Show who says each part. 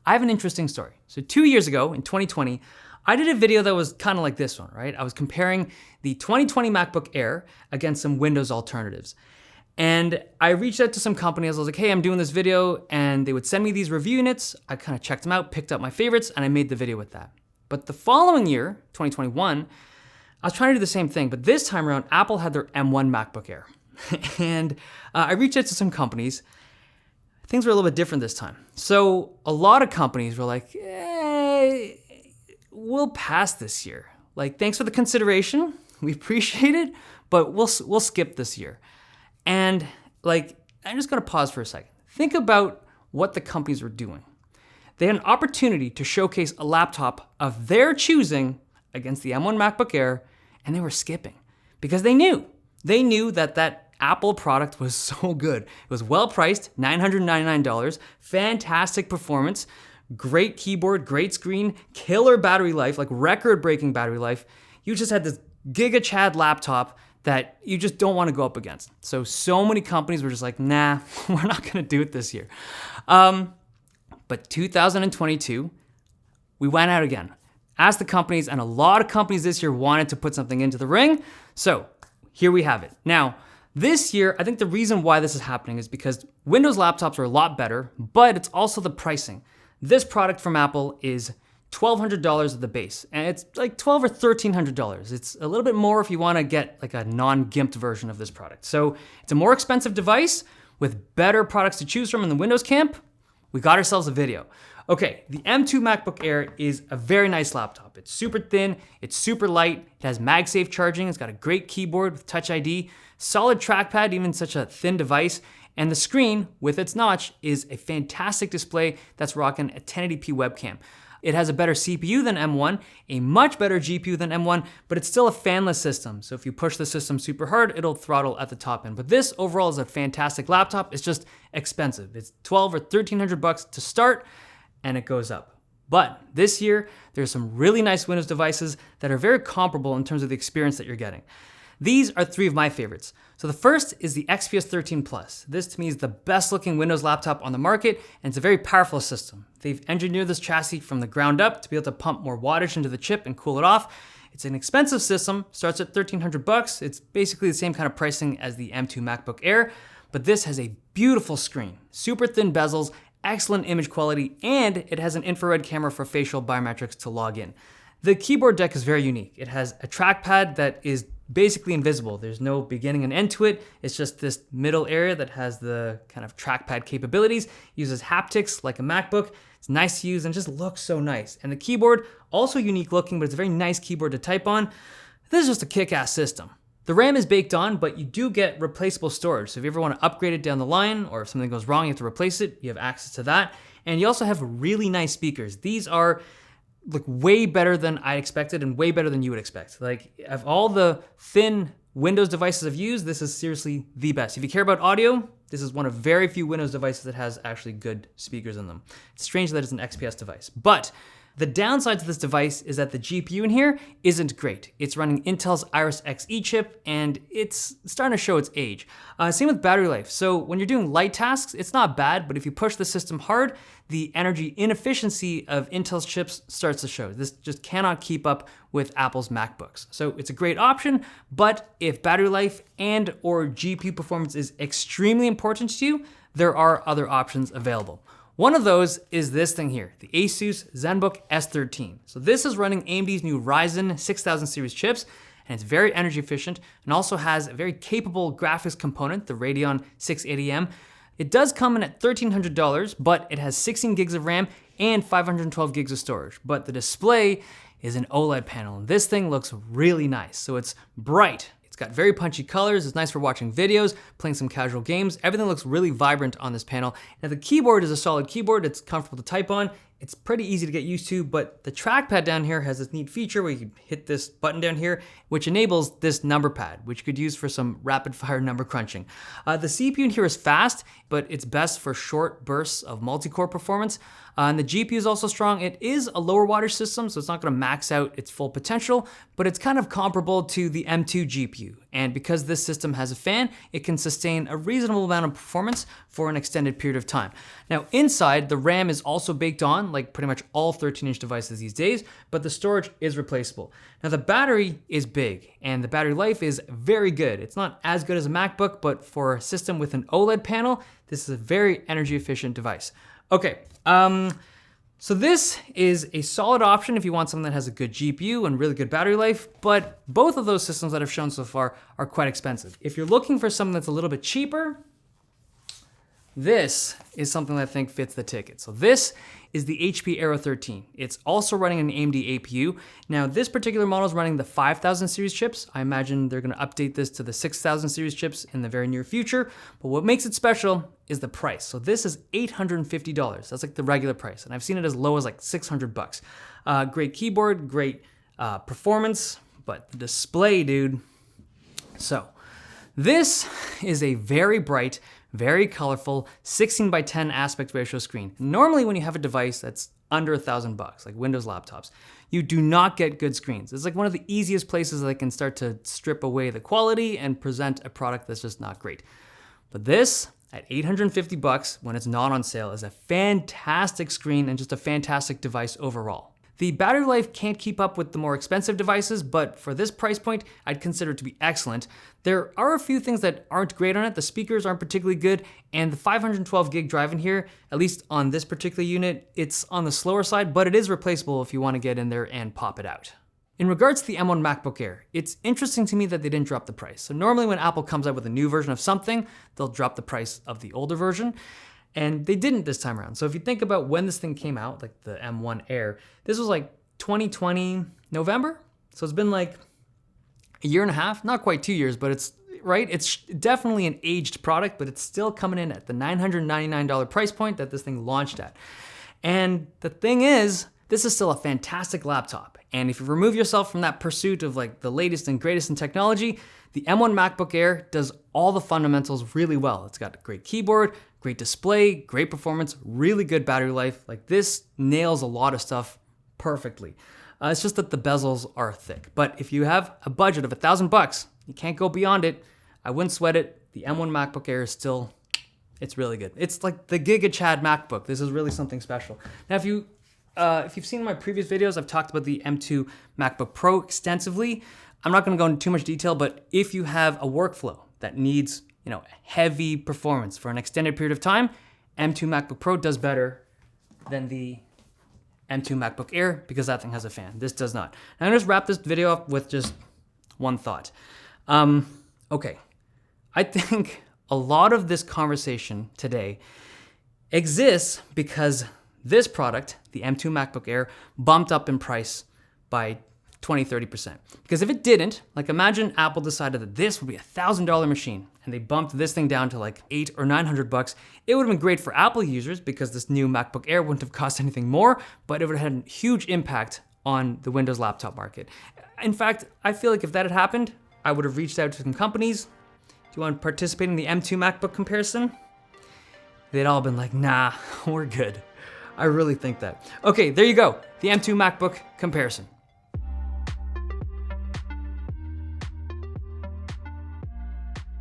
Speaker 1: I have an interesting story. So 2 years ago, in 2020, I did a video that was kind of like this one, right? I was comparing the 2020 MacBook Air against some Windows alternatives. And I reached out to some companies. I was like, hey, I'm doing this video, and they would send me these review units. I kind of checked them out, picked up my favorites, and I made the video with that. But the following year, 2021, I was trying to do the same thing, but this time around, Apple had their M1 MacBook Air. And I reached out to some companies. Things were a little bit different this time. So a lot of companies were like, we'll pass this year. Like, thanks for the consideration. We appreciate it, but we'll skip this year. And like, I'm just gonna pause for a second. Think about what the companies were doing. They had an opportunity to showcase a laptop of their choosing against the M1 MacBook Air, and they were skipping because they knew that Apple product was so good. It was well priced, $999, fantastic performance, great keyboard, great screen, killer battery life, like record-breaking battery life. You just had this Giga Chad laptop that you just don't want to go up against. So many companies were just like, nah, we're not gonna do it this year. But 2022, we went out again. Asked the companies, and a lot of companies this year wanted to put something into the ring. So here we have it. Now, this year, I think the reason why this is happening is because Windows laptops are a lot better, but it's also the pricing. This product from Apple is $1,200 at the base, and it's like $1,200 or $1,300. It's a little bit more if you want to get like a non-gimped version of this product. So it's a more expensive device with better products to choose from in the Windows camp. We got ourselves a video. Okay, the M2 MacBook Air is a very nice laptop. It's super thin, it's super light, it has MagSafe charging, it's got a great keyboard with Touch ID, solid trackpad, even such a thin device, and the screen, with its notch, is a fantastic display that's rocking a 1080p webcam. It has a better CPU than M1, a much better GPU than M1, but it's still a fanless system. So if you push the system super hard, it'll throttle at the top end. But this overall is a fantastic laptop. It's just expensive. It's $1,200 or $1,300 to start, and it goes up. But this year, there's some really nice Windows devices that are very comparable in terms of the experience that you're getting. These are three of my favorites. So the first is the XPS 13 Plus. This to me is the best looking Windows laptop on the market, and it's a very powerful system. They've engineered this chassis from the ground up to be able to pump more wattage into the chip and cool it off. It's an expensive system, starts at $1,300. It's basically the same kind of pricing as the M2 MacBook Air, but this has a beautiful screen, super thin bezels, excellent image quality, and it has an infrared camera for facial biometrics to log in. The keyboard deck is very unique. It has a trackpad that is basically invisible. There's no beginning and end to it. It's just this middle area that has the kind of trackpad capabilities, uses haptics like a MacBook. It's nice to use and just looks so nice. And the keyboard, also unique looking, but it's a very nice keyboard to type on. This is just a kick-ass system. The RAM is baked on, but you do get replaceable storage. So if you ever want to upgrade it down the line, or if something goes wrong, you have to replace it, you have access to that. And you also have really nice speakers. These are look way better than I expected and way better than you would expect. Like, of all the thin Windows devices I've used, this is seriously the best. If you care about audio, this is one of very few Windows devices that has actually good speakers in them. It's strange that it's an XPS device, but the downside to this device is that the GPU in here isn't great. It's running Intel's Iris Xe chip, and it's starting to show its age. Same with battery life. So when you're doing light tasks, it's not bad, but if you push the system hard, the energy inefficiency of Intel's chips starts to show. This just cannot keep up with Apple's MacBooks. So it's a great option, but if battery life and or GPU performance is extremely important to you, there are other options available. One of those is this thing here, the Asus Zenbook S13. So this is running AMD's new Ryzen 6000 series chips, and it's very energy efficient and also has a very capable graphics component, the Radeon 680M. It does come in at $1,300, but it has 16 gigs of RAM and 512 gigs of storage. But the display is an OLED panel, and this thing looks really nice. So it's bright. It's got very punchy colors. It's nice for watching videos, playing some casual games. Everything looks really vibrant on this panel. Now the keyboard is a solid keyboard. It's comfortable to type on. It's pretty easy to get used to, but the trackpad down here has this neat feature where you can hit this button down here, which enables this number pad, which you could use for some rapid fire number crunching. The CPU in here is fast, but it's best for short bursts of multi-core performance. And the GPU is also strong. It is a lower wattage system, so it's not gonna max out its full potential, but it's kind of comparable to the M2 GPU. And because this system has a fan, it can sustain a reasonable amount of performance for an extended period of time. Now inside, the RAM is also baked on, like pretty much all 13-inch devices these days, but the storage is replaceable. Now the battery is big, and the battery life is very good. It's not as good as a MacBook, but for a system with an OLED panel, this is a very energy efficient device. Okay, so this is a solid option if you want something that has a good GPU and really good battery life, but both of those systems that I've shown so far are quite expensive. If you're looking for something that's a little bit cheaper, this is something that I think fits the ticket. So this is the HP Aero 13. It's also running an AMD APU. Now this particular model is running the 5000 series chips. I imagine they're gonna update this to the 6000 series chips in the very near future. But what makes it special is the price. So this is $850. That's like the regular price. And I've seen it as low as like 600 bucks. Great keyboard, great performance, but the display, dude. So this is a very bright, very colorful 16:10 aspect ratio screen. Normally when you have a device that's under $1,000, like Windows laptops, you do not get good screens. It's like one of the easiest places that can start to strip away the quality and present a product that's just not great. But this, at 850 bucks when it's not on sale, is a fantastic screen and just a fantastic device overall. The battery life can't keep up with the more expensive devices, but for this price point, I'd consider it to be excellent. There are a few things that aren't great on it. The speakers aren't particularly good, and the 512 gig drive in here, at least on this particular unit, it's on the slower side, but it is replaceable if you want to get in there and pop it out. In regards to the M1 MacBook Air, it's interesting to me that they didn't drop the price. So normally when Apple comes out with a new version of something, they'll drop the price of the older version. And they didn't this time around. So if you think about when this thing came out, like the M1 Air, this was like 2020 November. So it's been like a year and a half, not quite 2 years, but it's right. It's definitely an aged product, but it's still coming in at the $999 price point that this thing launched at. And the thing is, this is still a fantastic laptop. And if you remove yourself from that pursuit of like the latest and greatest in technology, the M1 MacBook Air does all the fundamentals really well. It's got a great keyboard, great display, great performance, really good battery life. Like this nails a lot of stuff perfectly. It's just that the bezels are thick. But if you have a budget of $1,000, you can't go beyond it. I wouldn't sweat it. The M1 MacBook Air is still, it's really good. It's like the Giga Chad MacBook. This is really something special. Now, if you've seen my previous videos, I've talked about the M2 MacBook Pro extensively. I'm not gonna go into too much detail, but if you have a workflow that needs, heavy performance for an extended period of time, M2 MacBook Pro does better than the M2 MacBook Air because that thing has a fan. This does not. Now I'm gonna just wrap this video up with just one thought. Okay, I think a lot of this conversation today exists because this product, the M2 MacBook Air, bumped up in price by 20-30%. Because if it didn't, like imagine Apple decided that this would be a $1,000 machine and they bumped this thing down to like $800 or $900, it would have been great for Apple users because this new MacBook Air wouldn't have cost anything more, but it would have had a huge impact on the Windows laptop market. In fact, I feel like if that had happened, I would have reached out to some companies. Do you want to participate in the M2 MacBook comparison? They'd all been like, nah, we're good. I really think that. Okay, there you go. The M2 MacBook comparison.